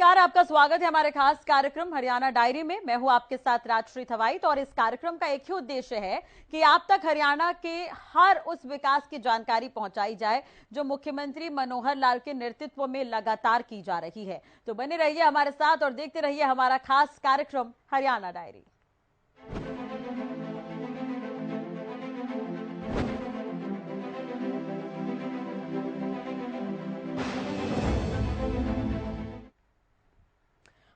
नमस्कार, आपका स्वागत है हमारे खास कार्यक्रम हरियाणा डायरी में। मैं हूं आपके साथ राजश्री थवाइट और इस कार्यक्रम का एक ही उद्देश्य है कि आप तक हरियाणा के हर उस विकास की जानकारी पहुंचाई जाए जो मुख्यमंत्री मनोहर लाल के नेतृत्व में लगातार की जा रही है। तो बने रहिए हमारे साथ और देखते रहिए हमारा खास कार्यक्रम हरियाणा डायरी।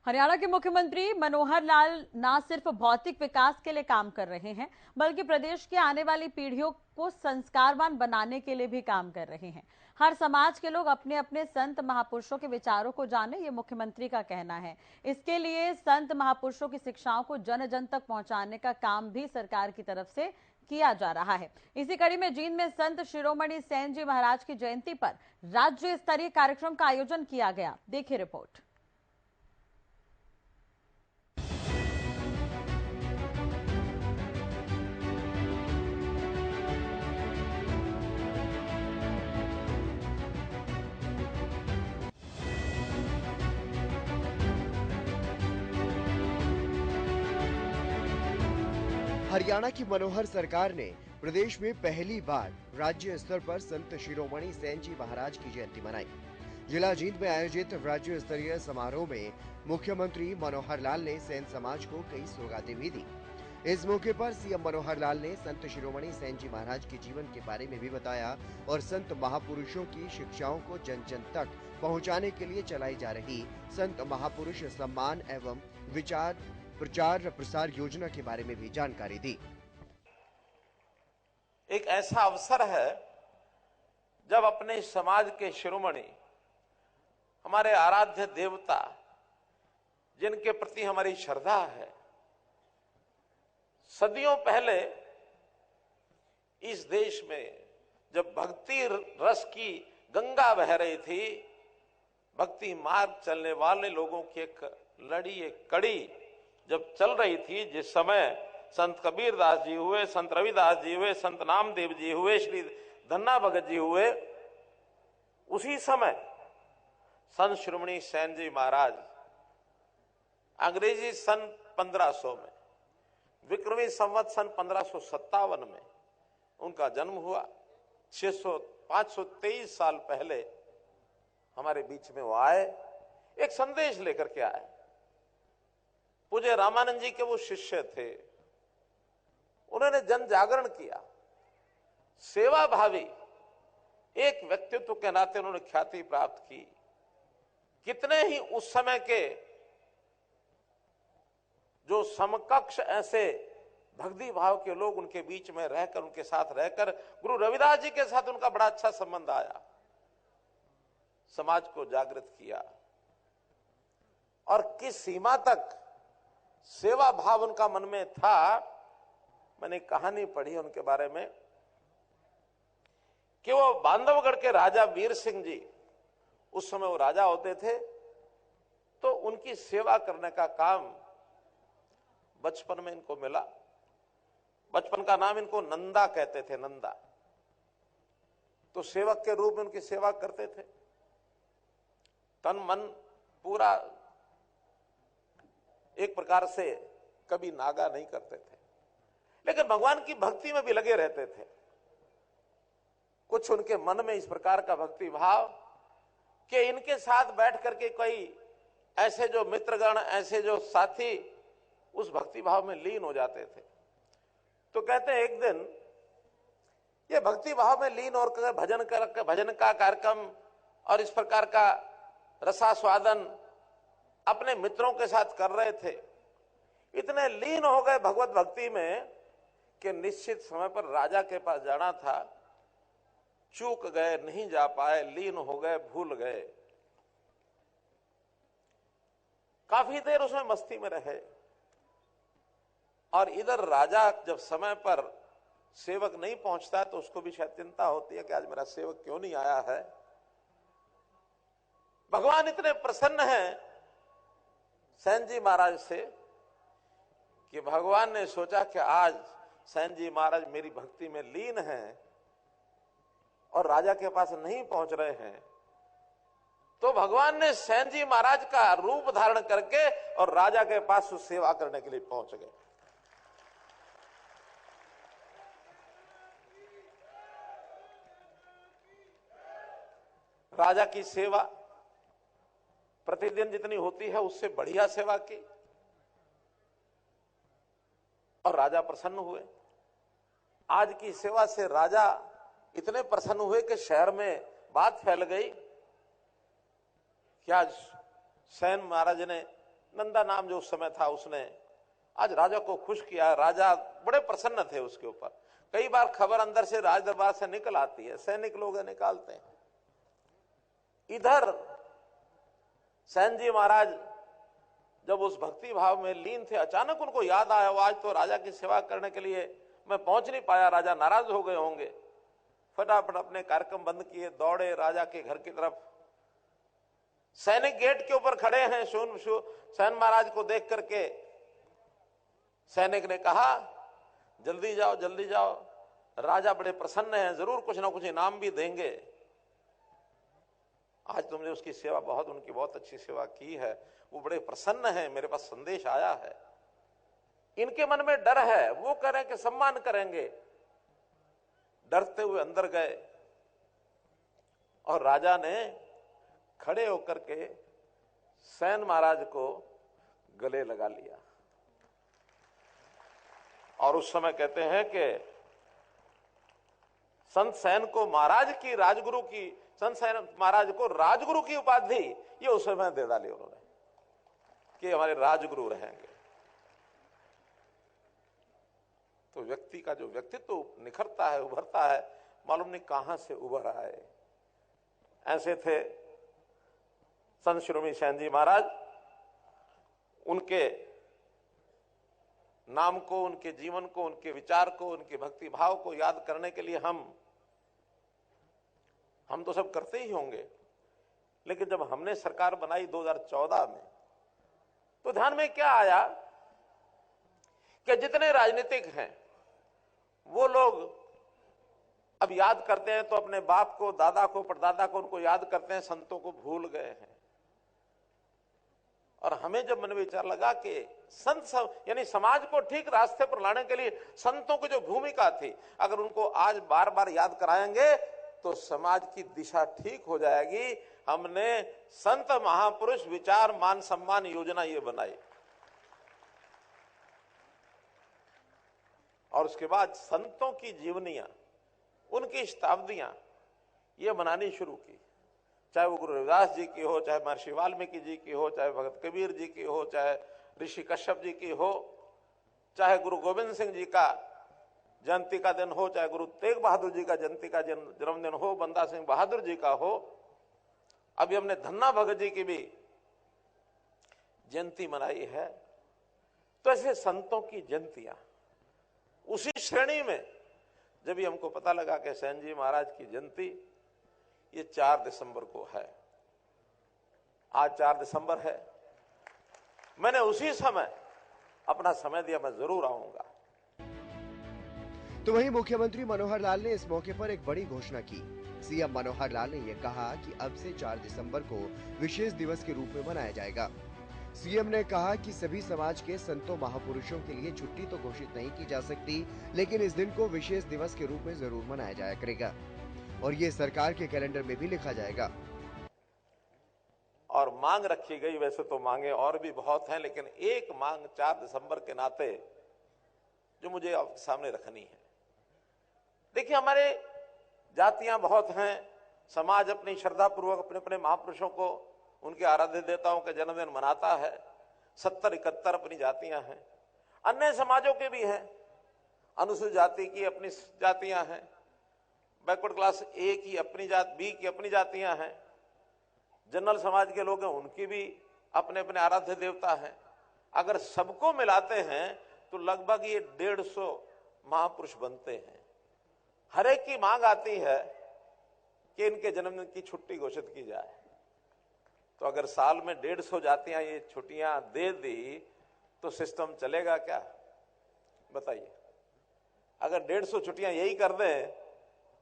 हरियाणा के मुख्यमंत्री मनोहर लाल न सिर्फ भौतिक विकास के लिए काम कर रहे हैं, बल्कि प्रदेश की आने वाली पीढ़ियों को संस्कारवान बनाने के लिए भी काम कर रहे हैं। हर समाज के लोग अपने अपने संत महापुरुषों के विचारों को जाने, ये मुख्यमंत्री का कहना है। इसके लिए संत महापुरुषों की शिक्षाओं को जन जन तक पहुंचाने का काम भी सरकार की तरफ से किया जा रहा है। इसी कड़ी में जींद में संत शिरोमणि सेन जी महाराज की जयंती पर राज्य स्तरीय कार्यक्रम का आयोजन किया गया। देखिए रिपोर्ट। हरियाणा की मनोहर सरकार ने प्रदेश में पहली बार राज्य स्तर पर संत शिरोमणि सेन जी महाराज की जयंती मनाई। जिला जींद में आयोजित राज्य स्तरीय समारोह में मुख्यमंत्री मनोहर लाल ने सेन समाज को कई सौगातें भी दी। इस मौके पर सीएम मनोहर लाल ने संत शिरोमणि सेन जी महाराज के जीवन के बारे में भी बताया और संत महापुरुषों की शिक्षाओं को जन जन तक पहुंचाने के लिए चलाई जा रही संत महापुरुष सम्मान एवं विचार प्रचार प्रसार योजना के बारे में भी जानकारी दी। एक ऐसा अवसर है जब अपने समाज के शिरोमणि, हमारे आराध्य देवता, जिनके प्रति हमारी श्रद्धा है, सदियों पहले इस देश में जब भक्ति रस की गंगा बह रही थी, भक्ति मार्ग चलने वाले लोगों की एक लड़ी, एक कड़ी जब चल रही थी, जिस समय संत कबीरदास जी हुए, संत रविदास जी हुए, संत नामदेव जी हुए, श्री धन्ना भगत जी हुए, उसी समय संत शिरोमणि सेन जी महाराज अंग्रेजी सन 1500 में, विक्रमी संवत सन 1557 में उनका जन्म हुआ। 523 साल पहले हमारे बीच में वो आए, एक संदेश लेकर के आए। पूज्य रामानंद जी के वो शिष्य थे, उन्होंने जन जागरण किया, सेवा भावी एक व्यक्तित्व के नाते उन्होंने ख्याति प्राप्त की। कितने ही उस समय के जो समकक्ष ऐसे भक्ति भाव के लोग उनके बीच में रहकर, उनके साथ रहकर, गुरु रविदास जी के साथ उनका बड़ा अच्छा संबंध आया, समाज को जागृत किया और किस सीमा तक सेवा भाव उनका मन में था। मैंने कहानी पढ़ी उनके बारे में कि वो बांधवगढ़ के राजा वीर सिंह जी, उस समय वो राजा होते थे, तो उनकी सेवा करने का काम बचपन में इनको मिला। बचपन का नाम इनको नंदा कहते थे, नंदा। तो सेवक के रूप में उनकी सेवा करते थे, तन मन पूरा एक प्रकार से कभी नागा नहीं करते थे, लेकिन भगवान की भक्ति में भी लगे रहते थे। कुछ उनके मन में इस प्रकार का भक्ति भाव कि इनके साथ बैठ करके कोई ऐसे जो मित्रगण, ऐसे जो साथी उस भक्ति भाव में लीन हो जाते थे। तो कहते हैं एक दिन ये भक्ति भाव में लीन और भजन का कार्यक्रम और इस प्रकार का रसास्वादन अपने मित्रों के साथ कर रहे थे। इतने लीन हो गए भगवत भक्ति में कि निश्चित समय पर राजा के पास जाना था, चूक गए, नहीं जा पाए, लीन हो गए, भूल गए। काफी देर उसमें मस्ती में रहे और इधर राजा जब समय पर सेवक नहीं पहुंचता है तो उसको भी शायद चिंता होती है कि आज मेरा सेवक क्यों नहीं आया है। भगवान इतने प्रसन्न हैं सेन जी महाराज से कि भगवान ने सोचा कि आज सेन जी महाराज मेरी भक्ति में लीन हैं और राजा के पास नहीं पहुंच रहे हैं, तो भगवान ने सैन जी महाराज का रूप धारण करके और राजा के पास सेवा करने के लिए पहुंच गए। राजा की सेवा प्रतिदिन जितनी होती है उससे बढ़िया सेवा की और राजा प्रसन्न हुए। आज की सेवा से राजा इतने प्रसन्न हुए कि शहर में बात फैल गई कि आज सैन महाराज ने, नंदा नाम जो उस समय था, उसने आज राजा को खुश किया। राजा बड़े प्रसन्न थे उसके ऊपर। कई बार खबर अंदर से राज दरबार से निकल आती है, सैनिक लोग निकालते हैं। इधर सैन जी महाराज जब उस भक्ति भाव में लीन थे, अचानक उनको याद आया, आज तो राजा की सेवा करने के लिए मैं पहुंच नहीं पाया, राजा नाराज हो गए होंगे। फटाफट अपने कार्यक्रम बंद किए, दौड़े राजा के घर की तरफ। सैनिक गेट के ऊपर खड़े हैं। सैन महाराज को देख करके सैनिक ने कहा, जल्दी जाओ जल्दी जाओ, राजा बड़े प्रसन्न हैं, जरूर कुछ ना कुछ इनाम भी देंगे। आज तुमने उसकी सेवा उनकी बहुत अच्छी सेवा की है, वो बड़े प्रसन्न हैं, मेरे पास संदेश आया है। इनके मन में डर है, वो कह रहे हैं कि सम्मान करेंगे। डरते हुए अंदर गए और राजा ने खड़े होकर के सैन महाराज को गले लगा लिया। और उस समय कहते हैं कि संत सैन को महाराज की, राजगुरु की, संत सैन महाराज को राजगुरु की उपाधि ये उस समय दे डाली उन्होंने कि हमारे राजगुरु रहेंगे। तो व्यक्ति का जो व्यक्तित्व निखरता है, उभरता है, मालूम नहीं कहां से उभर आए। ऐसे थे संत शिरोमणि सैन जी महाराज। उनके नाम को, उनके जीवन को, उनके विचार को, उनके भक्ति भाव को याद करने के लिए हम तो सब करते ही होंगे। लेकिन जब हमने सरकार बनाई 2014 में, तो ध्यान में क्या आया कि जितने राजनीतिक हैं वो लोग अब याद करते हैं तो अपने बाप को, दादा को, परदादा को उनको याद करते हैं, संतों को भूल गए हैं। और हमें जब मन विचार लगा कि संत यानी समाज को ठीक रास्ते पर लाने के लिए संतों की जो भूमिका थी, अगर उनको आज बार बार याद कराएंगे तो समाज की दिशा ठीक हो जाएगी। हमने संत महापुरुष विचार मान सम्मान योजना ये बनाई और उसके बाद संतों की जीवनियां, उनकी शताब्दियां ये बनानी शुरू की। चाहे वो गुरु रविदास जी की हो, चाहे महर्षि वाल्मीकि जी की हो, चाहे भगत कबीर जी की हो, चाहे ऋषि कश्यप जी की हो, चाहे गुरु गोविंद सिंह जी का जयंती का दिन हो, चाहे गुरु तेग बहादुर जी का जयंती का जन्मदिन हो, बंदा सिंह बहादुर जी का हो, अभी हमने धन्ना भगत जी की भी जयंती मनाई है। तो ऐसे संतों की जयंतियां, उसी श्रेणी में जब भी हमको पता लगा कि सैन जी महाराज की जयंती ये 4 दिसंबर को है, आज 4 दिसंबर है, मैंने उसी समय अपना समय दिया, मैं जरूर आऊंगा। तो वहीं मुख्यमंत्री मनोहर लाल ने इस मौके पर एक बड़ी घोषणा की। सीएम मनोहर लाल ने यह कहा कि अब से 4 दिसंबर को विशेष दिवस के रूप में मनाया जाएगा। सीएम ने कहा कि सभी समाज के संतों महापुरुषों के लिए छुट्टी तो घोषित नहीं की जा सकती, लेकिन इस दिन को विशेष दिवस के रूप में जरूर मनाया जाया करेगा और ये सरकार के कैलेंडर में भी लिखा जाएगा। और मांग रखी गई, वैसे तो मांगे और भी बहुत हैं, लेकिन एक मांग 4 दिसंबर के नाते जो मुझे आपके सामने रखनी है। देखिए, हमारे जातियां बहुत हैं, समाज अपनी श्रद्धा पूर्वक अपने अपने महापुरुषों को, उनके आराध्य देवताओं के जन्मदिन मनाता है। 70-71 अपनी जातियां हैं, अन्य समाजों के भी हैं। अनुसूचित जाति की अपनी जातियां हैं, बैकवर्ड क्लास ए की अपनी जात, बी की अपनी जातियां हैं, जनरल समाज के लोग हैं, उनकी भी अपने अपने आराध्य देवता हैं। अगर सबको मिलाते हैं तो लगभग ये 150 महापुरुष बनते हैं। हर एक की मांग आती है कि इनके जन्मदिन की छुट्टी घोषित की जाए। तो अगर साल में 150 जातियां ये छुट्टियां दे दी तो सिस्टम चलेगा क्या, बताइए। अगर 150 छुट्टियां यही कर दें,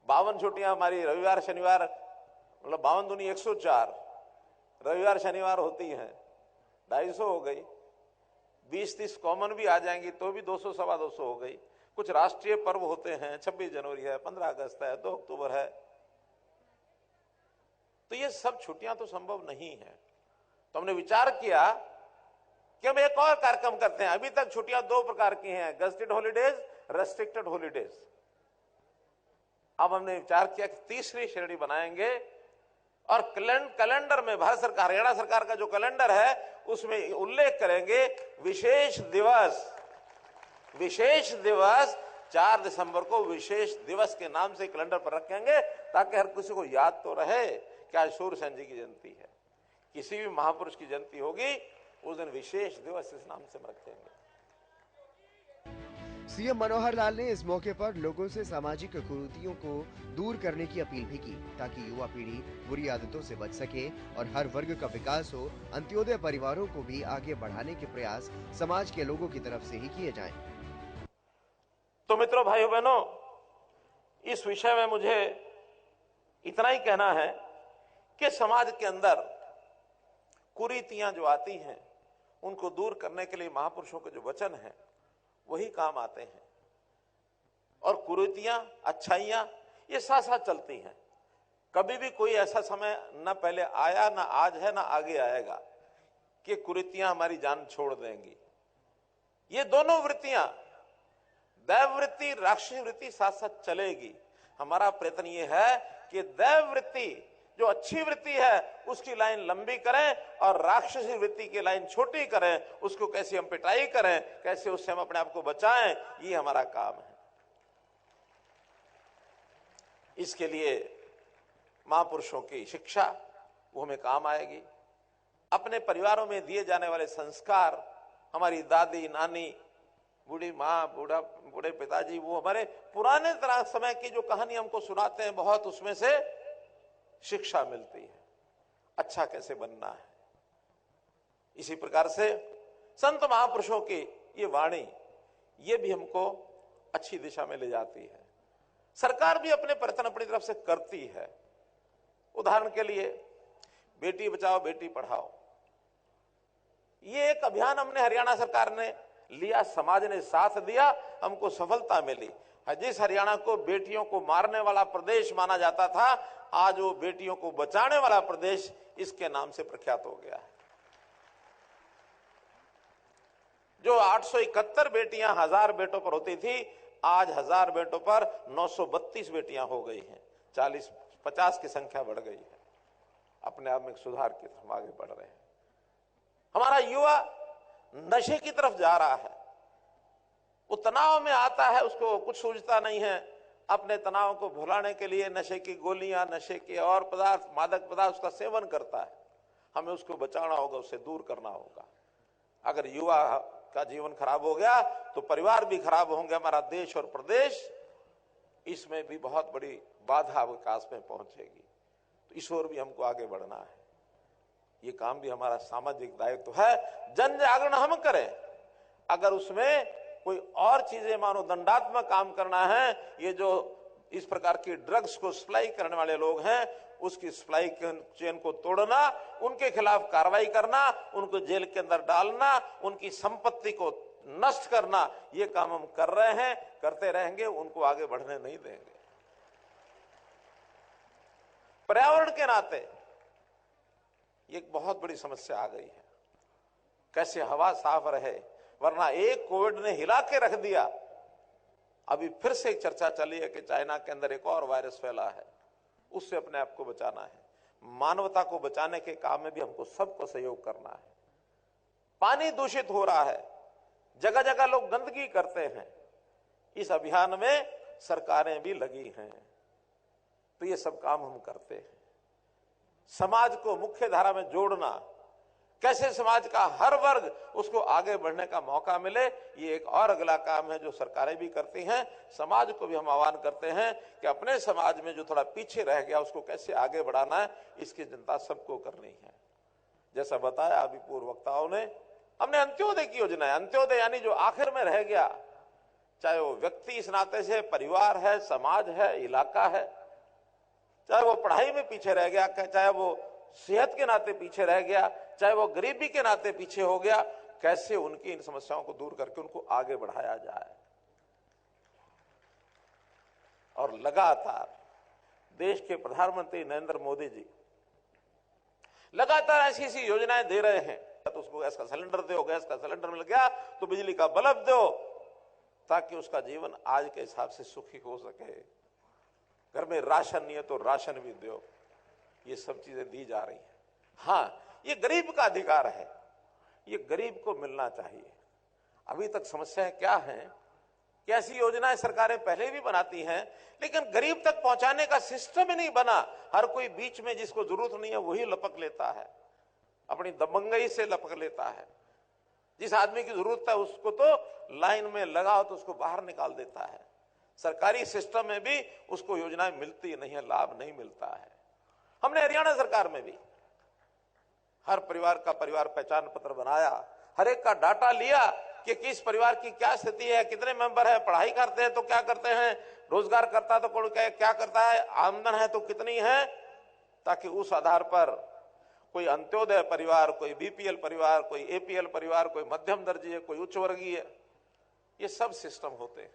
52 छुट्टियां हमारी रविवार शनिवार, मतलब 52 दूनी 104, रविवार शनिवार होती हैं 250 हो गई, 20-30 कॉमन भी आ जाएंगी तो भी 200 सवा 200 हो गई। कुछ राष्ट्रीय पर्व होते हैं, 26 जनवरी है, 15 अगस्त है, 2 अक्टूबर है, तो ये सब छुट्टियां तो संभव नहीं है। तो हमने विचार किया कि हम एक और कार्यक्रम करते हैं। अभी तक छुट्टियां 2 प्रकार की हैं, गजेटेड हॉलीडेज, रेस्ट्रिक्टेड हॉलीडेज। अब हमने विचार किया कि तीसरी श्रेणी बनाएंगे और कैलेंडर में भारत सरकार, हरियाणा सरकार का जो कैलेंडर है उसमें उल्लेख करेंगे विशेष दिवस 4 दिसंबर को विशेष दिवस के नाम से कैलेंडर पर रखेंगे, ताकि हर किसी को याद तो रहे कि आज सूर्यसेन जी की जयंती है। किसी भी महापुरुष की जयंती होगी उस दिन विशेष दिवस इस नाम से रखेंगे। सीएम मनोहर लाल ने इस मौके पर लोगों से सामाजिक कुरीतियों को दूर करने की अपील भी की, ताकि युवा पीढ़ी बुरी आदतों से बच सके और हर वर्ग का विकास हो। अंत्योदय परिवारों को भी आगे बढ़ाने के प्रयास समाज के लोगों की तरफ से ही किए जाएं। तो मित्रों, भाइयों बहनों, इस विषय में मुझे इतना ही कहना है कि समाज के अंदर कुरीतियां जो आती हैं उनको दूर करने के लिए महापुरुषों के जो वचन हैं वही काम आते हैं। और कुरीतियां, अच्छाइयां ये साथ साथ चलती हैं। कभी भी कोई ऐसा समय न पहले आया, न आज है, न आगे आएगा कि कुरीतियां हमारी जान छोड़ देंगी। ये दोनों वृत्तियां, दैव वृत्ति, राक्षसी वृत्ति साथ साथ चलेगी। हमारा प्रयत्न ये है कि दैव वृत्ति जो अच्छी वृत्ति है उसकी लाइन लंबी करें और राक्षसी वृत्ति की लाइन छोटी करें। उसको कैसे हम पिटाई करें, कैसे उससे हम अपने आप को बचाएं, ये हमारा काम है। इसके लिए महापुरुषों की शिक्षा वो हमें काम आएगी। अपने परिवारों में दिए जाने वाले संस्कार, हमारी दादी, नानी, बूढ़ी माँ, बूढ़े पिताजी, वो हमारे पुराने तरह समय की जो कहानी हमको सुनाते हैं, बहुत उसमें से शिक्षा मिलती है, अच्छा कैसे बनना है। इसी प्रकार से संत महापुरुषों की ये वाणी, ये भी हमको अच्छी दिशा में ले जाती है। सरकार भी अपने प्रयत्न अपनी तरफ से करती है। उदाहरण के लिए बेटी बचाओ बेटी पढ़ाओ, ये एक अभियान हमने हरियाणा सरकार ने लिया, समाज ने साथ दिया, हमको सफलता मिली। जिस हरियाणा को बेटियों को मारने वाला प्रदेश माना जाता था, आज वो बेटियों को बचाने वाला प्रदेश इसके नाम से प्रख्यात हो गया है। जो 871 बेटियां 1000 बेटों पर होती थी, आज 1000 बेटों पर 932 बेटियां हो गई हैं। 40-50 की संख्या बढ़ गई है। अपने आप में सुधार की तरफ आगे बढ़ रहे हैं। हमारा युवा नशे की तरफ जा रहा है। वो तनाव में आता है, उसको कुछ सूझता नहीं है। अपने तनाव को भुलाने के लिए नशे की गोलियां, नशे के और पदार्थ, मादक पदार्थ उसका सेवन करता है। हमें उसको बचाना होगा, उससे दूर करना होगा। अगर युवा का जीवन खराब हो गया तो परिवार भी खराब होंगे, हमारा देश और प्रदेश, इसमें भी बहुत बड़ी बाधा विकास में पहुंचेगी। तो इस ओर भी हमको आगे बढ़ना है। ये काम भी हमारा सामाजिक दायित्व है। जन जागरण हम करें। अगर उसमें कोई और चीजें, मानो दंडात्मक काम करना है, ये जो इस प्रकार की ड्रग्स को सप्लाई करने वाले लोग हैं, उसकी सप्लाई चेन को तोड़ना, उनके खिलाफ कार्रवाई करना, उनको जेल के अंदर डालना, उनकी संपत्ति को नष्ट करना, ये काम हम कर रहे हैं, करते रहेंगे, उनको आगे बढ़ने नहीं देंगे। पर्यावरण के नाते एक बहुत बड़ी समस्या आ गई है। कैसे हवा साफ रहे, वरना एक कोविड ने हिला के रख दिया। अभी फिर से एक चर्चा चली है कि चाइना के अंदर एक और वायरस फैला है, उससे अपने आप को बचाना है। मानवता को बचाने के काम में भी हमको सबको सहयोग करना है। पानी दूषित हो रहा है, जगह जगह लोग गंदगी करते हैं। इस अभियान में सरकारें भी लगी हैं। तो ये सब काम हम करते हैं। समाज को मुख्य धारा में जोड़ना, कैसे समाज का हर वर्ग उसको आगे बढ़ने का मौका मिले, ये एक और अगला काम है जो सरकारें भी करती हैं। समाज को भी हम आह्वान करते हैं कि अपने समाज में जो थोड़ा पीछे रह गया उसको कैसे आगे बढ़ाना है, इसकी चिंता सबको करनी है। जैसा बताया अभी पूर्व वक्ताओं ने, हमने अंत्योदय की योजना है। अंत्योदय यानी जो आखिर में रह गया, चाहे वो व्यक्ति इस नाते से, परिवार है, समाज है, इलाका है, चाहे वो पढ़ाई में पीछे रह गया, चाहे वो सेहत के नाते पीछे रह गया, चाहे वो गरीबी के नाते पीछे हो गया, कैसे उनकी इन समस्याओं को दूर करके उनको आगे बढ़ाया जाए। और लगातार देश के प्रधानमंत्री नरेंद्र मोदी जी लगातार ऐसी ऐसी योजनाएं दे रहे हैं। तो उसको गैस का सिलेंडर दो, गैस का सिलेंडर मिल गया तो बिजली का बल्ब दो, ताकि उसका जीवन आज के हिसाब से सुखी हो सके। घर में राशन नहीं है तो राशन भी दो। ये सब चीजें दी जा रही हैं। हाँ, ये गरीब का अधिकार है, ये गरीब को मिलना चाहिए। अभी तक समस्याएं क्या हैं कि ऐसी योजनाएं सरकारें पहले भी बनाती हैं, लेकिन गरीब तक पहुंचाने का सिस्टम ही नहीं बना। हर कोई बीच में जिसको जरूरत नहीं है वही लपक लेता है, अपनी दबंगई से लपक लेता है। जिस आदमी की जरूरत है उसको तो लाइन में लगाओ तो उसको बाहर निकाल देता है। सरकारी सिस्टम में भी उसको योजनाएं मिलती नहीं है, लाभ नहीं मिलता है। हमने हरियाणा सरकार में भी हर परिवार का परिवार पहचान पत्र बनाया, हर एक का डाटा लिया कि किस परिवार की क्या स्थिति है, कितने मेंबर है, पढ़ाई करते हैं तो क्या करते हैं, रोजगार करता है तो कौन क्या करता है, आमदन है तो कितनी है, ताकि उस आधार पर कोई अंत्योदय परिवार, कोई बीपीएल परिवार, कोई एपीएल परिवार, कोई मध्यम दर्जीय, कोई उच्च वर्गीय, ये सब सिस्टम होते हैं।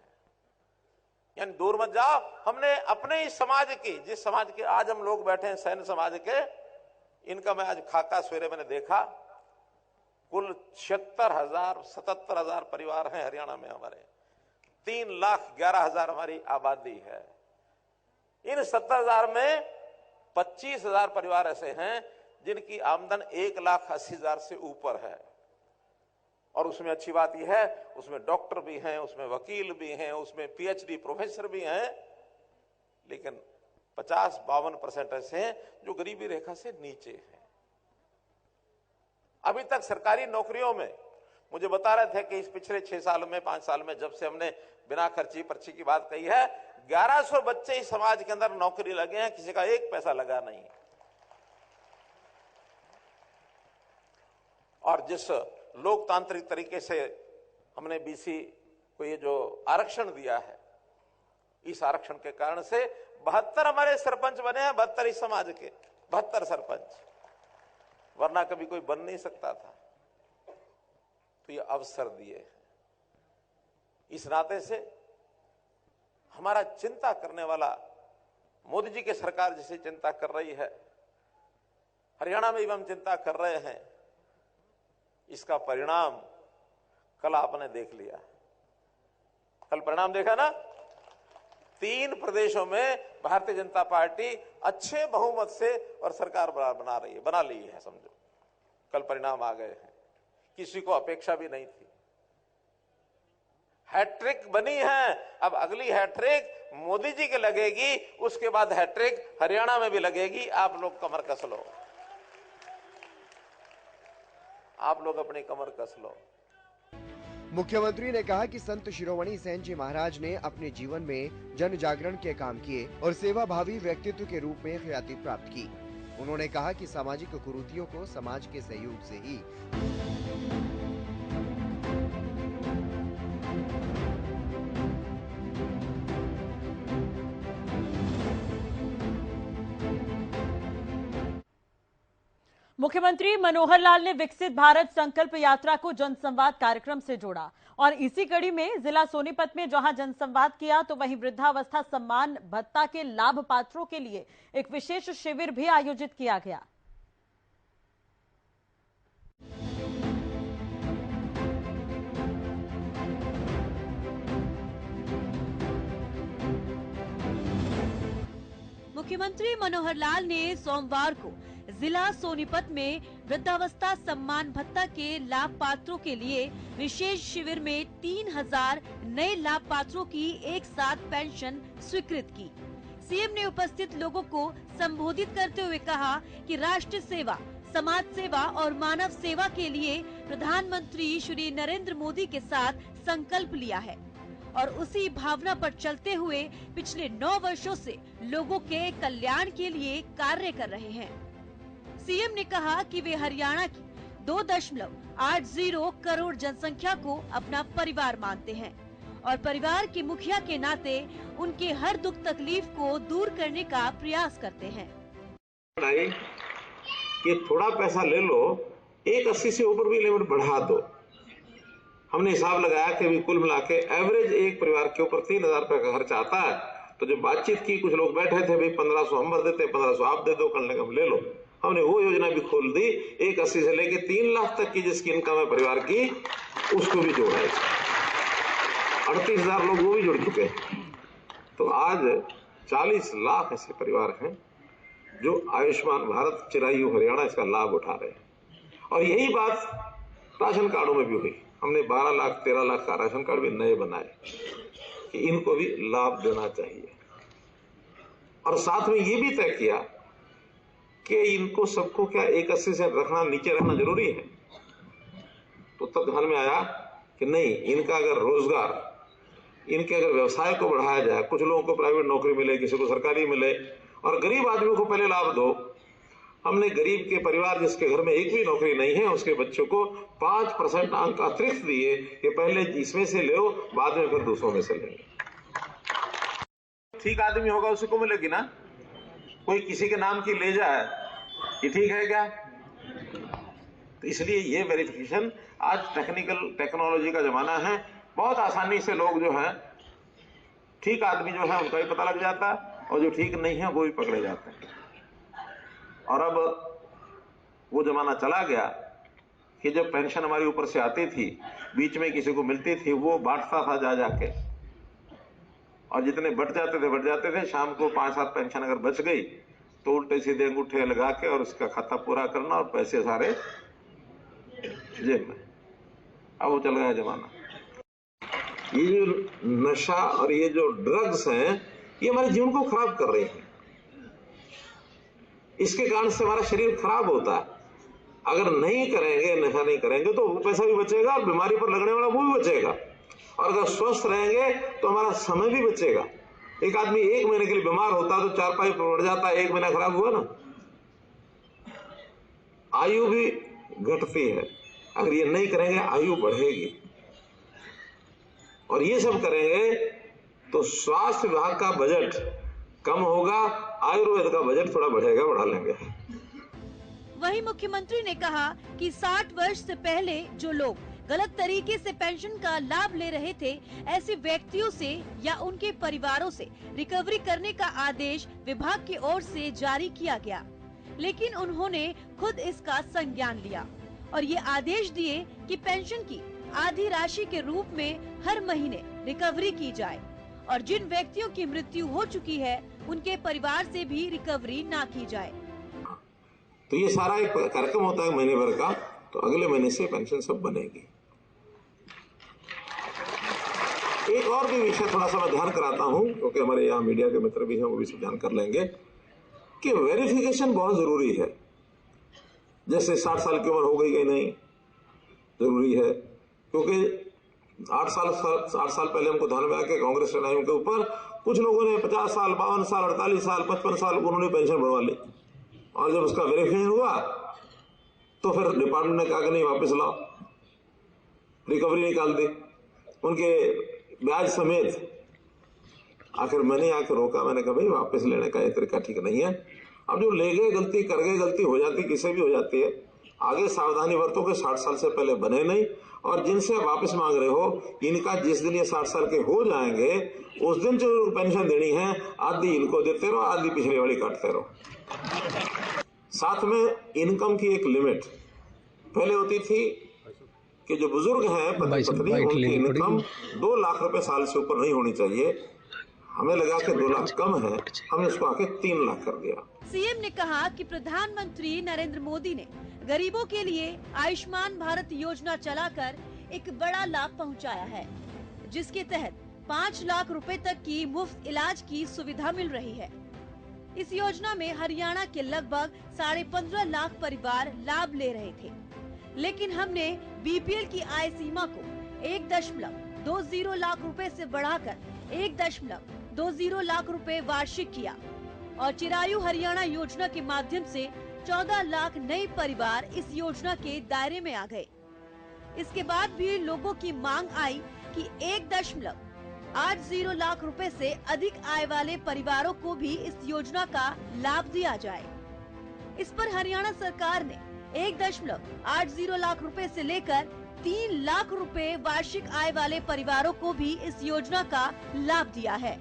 यानी दूर मत जाओ, हमने अपने ही समाज की, जिस समाज के आज हम लोग बैठे हैं, सैन्य समाज के, इनका मैं आज खाका सवेरे मैंने देखा, कुल 77,000 परिवार हैं हरियाणा में हमारे, 3,11,000 हमारी आबादी है। इन 70,000 में 25,000 परिवार ऐसे हैं जिनकी आमदन 1,80,000 से ऊपर है। और उसमें अच्छी बात यह है, उसमें डॉक्टर भी हैं, उसमें वकील भी हैं, उसमें पीएचडी प्रोफेसर भी हैं, लेकिन 50-52% ऐसे हैं जो गरीबी रेखा से नीचे हैं। अभी तक सरकारी नौकरियों में मुझे बता रहे थे कि इस पिछले 6 साल में, 5 साल में, जब से हमने बिना खर्ची पर्ची की बात कही है, 1100 बच्चे इस समाज के अंदर नौकरी लगे हैं, किसी का 1 पैसा लगा नहीं। और जिस लोकतांत्रिक तरीके से हमने बीसी को ये जो आरक्षण दिया है, इस आरक्षण के कारण से 72 हमारे सरपंच बने हैं, 72 इस समाज के, 72 सरपंच, वरना कभी कोई बन नहीं सकता था। तो ये अवसर दिए हैं। इस नाते से हमारा चिंता करने वाला, मोदी जी की सरकार जिसे चिंता कर रही है, हरियाणा में भी हम चिंता कर रहे हैं। इसका परिणाम कल आपने देख लिया, कल परिणाम देखा ना, 3 प्रदेशों में भारतीय जनता पार्टी अच्छे बहुमत से और सरकार बना ली है। समझो कल परिणाम आ गए हैं, किसी को अपेक्षा भी नहीं थी। हैट्रिक बनी है, अब अगली हैट्रिक मोदी जी की लगेगी, उसके बाद हैट्रिक हरियाणा में भी लगेगी। आप लोग कमर कस लो, आप लोग अपनी कमर कस लो। मुख्यमंत्री ने कहा कि संत शिरोमणि सेन जी महाराज ने अपने जीवन में जन जागरण के काम किए और सेवा भावी व्यक्तित्व के रूप में ख्याति प्राप्त की। उन्होंने कहा कि सामाजिक कुरीतियों को समाज के सहयोग से ही मुख्यमंत्री मनोहर लाल ने विकसित भारत संकल्प यात्रा को जनसंवाद कार्यक्रम से जोड़ा और इसी कड़ी में जिला सोनीपत में जहां जनसंवाद किया तो वहीं वृद्धावस्था सम्मान भत्ता के लाभ पात्रों के लिए एक विशेष शिविर भी आयोजित किया गया। मुख्यमंत्री मनोहर लाल ने सोमवार को जिला सोनीपत में वृद्धावस्था सम्मान भत्ता के लाभ पात्रों के लिए विशेष शिविर में 3,000 नए लाभ पात्रों की एक साथ पेंशन स्वीकृत की। सीएम ने उपस्थित लोगों को संबोधित करते हुए कहा कि राष्ट्र सेवा, समाज सेवा और मानव सेवा के लिए प्रधानमंत्री श्री नरेंद्र मोदी के साथ संकल्प लिया है और उसी भावना पर चलते हुए पिछले 9 वर्षों से लोगों के कल्याण के लिए कार्य कर रहे हैं। सीएम ने कहा कि वे हरियाणा की 2.80 करोड़ जनसंख्या को अपना परिवार मानते हैं और परिवार के मुखिया के नाते उनके हर दुख तकलीफ को दूर करने का प्रयास करते हैं। कि थोड़ा पैसा ले लो, 180 से ऊपर भी लिमिट बढ़ा दो। हमने हिसाब लगाया कि अभी कुल मिला के एवरेज एक परिवार के ऊपर 3,000 रुपए का खर्च आता है। तो जब बातचीत की, कुछ लोग बैठे थे, भाई 1500 हम भर देते, 1500 आप दे दो, करने का हम ले लो। हमने वो योजना भी खोल दी, 180 से लेके 3 लाख तक की जिसकी इनकम है परिवार की, उसको भी जोड़ा है। 38,000 लोग वो भी जुड़ चुके हैं। तो आज 40 लाख ऐसे परिवार हैं जो आयुष्मान भारत चिरायु हरियाणा इसका लाभ उठा रहे हैं। और यही बात राशन कार्डों में भी हुई। हमने 12 लाख 13 लाख का राशन कार्ड भी नए बनाए कि इनको भी लाभ देना चाहिए। और साथ में ये भी तय किया कि इनको सबको क्या 180 से रखना, नीचे रखना जरूरी है। तो तब ध्यान में आया कि नहीं, इनका अगर रोजगार, इनके अगर व्यवसाय को बढ़ाया जाए, कुछ लोगों को प्राइवेट नौकरी मिले, किसी को सरकारी मिले, और गरीब आदमी को पहले लाभ दो। हमने गरीब के परिवार जिसके घर में एक भी नौकरी नहीं है, उसके बच्चों को 5% अंक अतिरिक्त दिए कि पहले इसमें से लो, बाद में फिर दूसरों में से लेंगे। ठीक आदमी होगा उसी को मिलेगी ना। कोई किसी के नाम की ले जाए, ये ठीक है क्या? तो इसलिए ये वेरिफिकेशन, आज टेक्नोलॉजी का जमाना है, बहुत आसानी से लोग जो है, ठीक आदमी जो है उनका भी पता लग जाता है, और जो ठीक नहीं है वो भी पकड़े जाते हैं। और अब वो जमाना चला गया कि जब पेंशन हमारी ऊपर से आती थी, बीच में किसी को मिलती थी, वो बांटता था जा जाके, और जितने बट जाते थे। शाम को 5-7 पेंशन अगर बच गई तो उल्टे सीधे अंगूठे लगा के और उसका खाता पूरा करना और पैसे सारे जेब में। अब वो चल गया जमाना। ये जो नशा और ये जो ड्रग्स हैं, ये हमारे जीवन को खराब कर रहे हैं। इसके कारण से हमारा शरीर खराब होता है। अगर नहीं करेंगे, नशा नहीं करेंगे, तो वो पैसा भी बचेगा और बीमारी पर लगने वाला वो भी बचेगा। और अगर स्वस्थ रहेंगे तो हमारा समय भी बचेगा। एक आदमी 1 महीने के लिए बीमार होता है तो 4 पर बढ़ जाता है, 1 महीना खराब हुआ ना। आयु भी घटती है। अगर ये नहीं करेंगे, आयु बढ़ेगी। और ये सब करेंगे तो स्वास्थ्य विभाग का बजट कम होगा, आयुर्वेद का बजट थोड़ा बढ़ेगा, बढ़ा लेंगे। वहीं मुख्यमंत्री ने कहा कि 60 वर्ष से पहले जो लोग गलत तरीके से पेंशन का लाभ ले रहे थे, ऐसे व्यक्तियों से या उनके परिवारों से रिकवरी करने का आदेश विभाग की ओर से जारी किया गया। लेकिन उन्होंने खुद इसका संज्ञान लिया और ये आदेश दिए कि पेंशन की आधी राशि के रूप में हर महीने रिकवरी की जाए और जिन व्यक्तियों की मृत्यु हो चुकी है उनके परिवार से भी रिकवरी ना की जाए। तो ये सारा एक कार्यक्रम होता है महीने भर का, तो अगले महीने से पेंशन सब बनेगी। एक और भी विषय थोड़ा सा मैं ध्यान कराता हूं, क्योंकि हमारे यहाँ मीडिया के मित्र भी हैं, वो भी सब ध्यान कर लेंगे कि वेरिफिकेशन बहुत जरूरी है। जैसे 60 साल की उम्र हो गई कि नहीं, जरूरी है, क्योंकि 8 साल पहले हमको ध्यान में आया कि कांग्रेस सेनानियों के ऊपर कुछ लोगों ने 50 साल, 52 साल, 48 साल, 55 साल उन्होंने पेंशन बढ़वा ली, और जब उसका वेरिफिकेशन हुआ तो फिर डिपार्टमेंट ने कहा कि नहीं, वापस लाओ, रिकवरी निकाल दी उनके ब्याज समेत। आखिर मैंने आकर रोका, मैंने कहा भाई वापस लेने का ये तरीका ठीक नहीं है। अब जो ले गए, गलती कर गए, गलती हो जाती, किसे भी हो जाती है, आगे सावधानी बरतो कि 60 साल से पहले बने नहीं। और जिनसे वापस मांग रहे हो, इनका जिस दिन ये 60 साल के हो जाएंगे उस दिन जो पेंशन देनी है, आधी इनको देते रहो, आधी पिछली वाली काटते रहो। साथ में इनकम की एक लिमिट पहले होती थी कि जो बुजुर्ग हैं पति पत्नी, उनकी इनकम 2 लाख रुपए साल से ऊपर नहीं होनी चाहिए। हमें लगा कि 2 लाख कम है, हमने इसको आके 3 लाख कर दिया। सीएम ने कहा कि प्रधानमंत्री नरेंद्र मोदी ने गरीबों के लिए आयुष्मान भारत योजना चलाकर एक बड़ा लाभ पहुंचाया है, जिसके तहत 5 लाख रुपए तक की मुफ्त इलाज की सुविधा मिल रही है। इस योजना में हरियाणा के लगभग 15.5 लाख परिवार लाभ ले रहे थे, लेकिन हमने बीपीएल की आय सीमा को 1.20 लाख रुपए से बढ़ाकर 1.20 लाख रुपए वार्षिक किया और चिरायु हरियाणा योजना के माध्यम से 14 लाख नए परिवार इस योजना के दायरे में आ गए। इसके बाद भी लोगों की मांग आई कि 1.80 लाख रुपए से अधिक आय वाले परिवारों को भी इस योजना का लाभ दिया जाए। इस पर हरियाणा सरकार ने 1.80 लाख रुपए से लेकर 3 लाख रुपए वार्षिक आय वाले परिवारों को भी इस योजना का लाभ दिया है।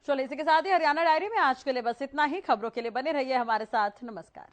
चलिए इसी के साथ ही हरियाणा डायरी में आज के लिए बस इतना ही। खबरों के लिए बने रहिए हमारे साथ। नमस्कार।